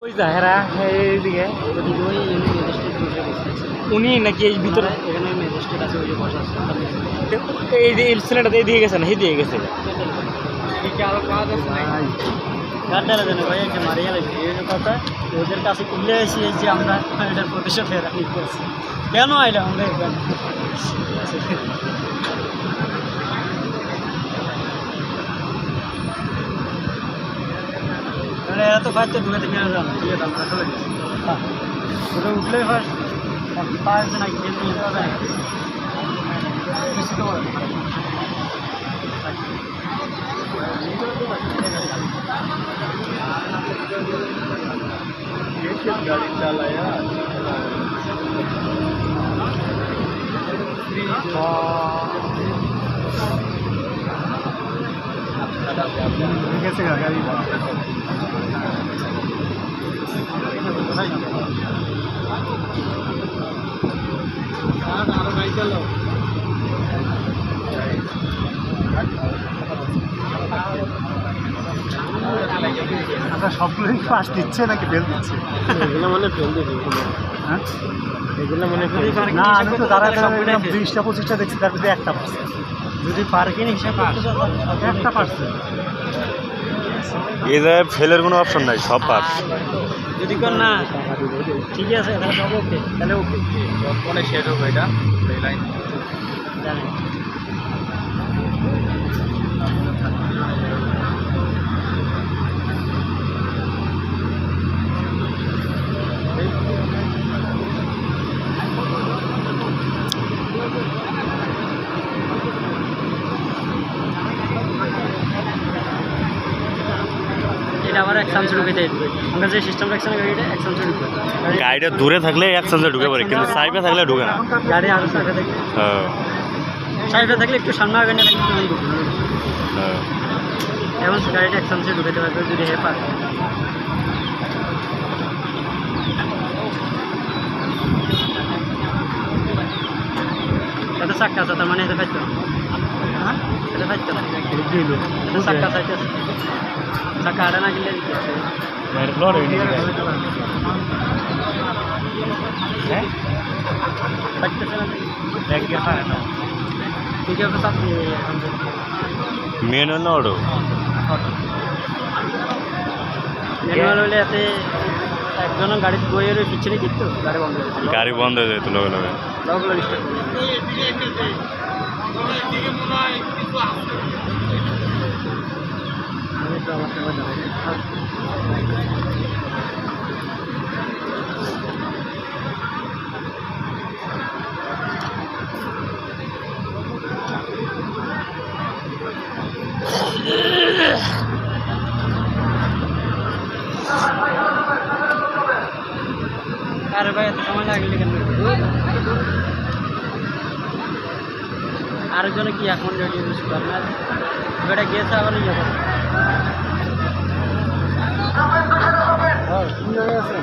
ওই জাহেরা এইদিকে উনি নাকি এই ভিতরে এখানে ম্যাজিস্ট্রেট আছে, ওই যে বসা আছে। এই যে ছেলেটা দিয়ে গেছে না এই দিয়ে গেছে গাড্ডারা জানে ভাই যে মারিয়া লাগছে এই কথা ওদের কাছে তুলে এসে যে আমরা এটার প্রতিশোধ নিতেছি। কেন আইলাম আমরা এখানে? এরা তো ফার্স্টে ঢুকে থেকে যান, ঠিক আছে আমরা চলে গেছি। ওটা উঠলেই ফার্স্ট পাওয়া না কি নিয়ে যাওয়া যায় गाड़ी चलाया कैसे गाड़ी আচ্ছা সবগুলোই পাস দিচ্ছে নাকি বেল দিচ্ছে? এগুলো মানে ফেল দিচ্ছে। হ্যাঁ এগুলো মানে না আমি তো তারা 20টা 25টা দেখছি তার মধ্যে একটা পাচ্ছে। যদি পার্কিং হিসাব করতে চাও একটা পাচ্ছে। এই জায়গায় ফেলের কোনো অপশন নাই, সব পাস। যদি কর না ঠিক আছে তাহলে সব ওকে, তাহলে ওকে কোনে শেষ হবে এটা এই লাইন জানেন। এটা আবার এক সামসে ঢুকে দেয়। আমরা যে সিস্টেম রাখছি না গাড়িটা এক সামসে ঢুকে, গাড়িটা দূরে থাকলে এক সাইডে ঢুকে পড়ে, কিন্তু সাইডে থাকলে ঢুকে না। গাড়ি আরো সাইডে থাকলে হ্যাঁ সাইডে থাকলে একটু সামনে আগে না থাকলে একটু ঢুকে হ্যাঁ এখন গাড়িটা এক সামসে ঢুকাতে পারবে যদি হে পারে। এটা চাক্কা আছে, তার মানে এটা পাইতো হ্যাঁ এটা পাইতো না, এটা চাক্কা সাইড আছে, চাক্কা আড়া না গেলে ঠিক আছে চাকরি মেন হলো ওটো ম্যানুয়াল হলে এতে একজন গাড়ি বইয়ের পিছনে কিন্তু গাড়ি বন্ধ হয়ে যায়, গাড়ি বন্ধ হয়ে যেত লগে লগে। লগগুলো স্টার্ট আরে ভাই এত সময় লাগলে কেন? আরেকজনে কি এখন রেডি হয়েছে আপনার বেটা গিয়েছে আবার ইয়ে করে হ্যাঁ আছে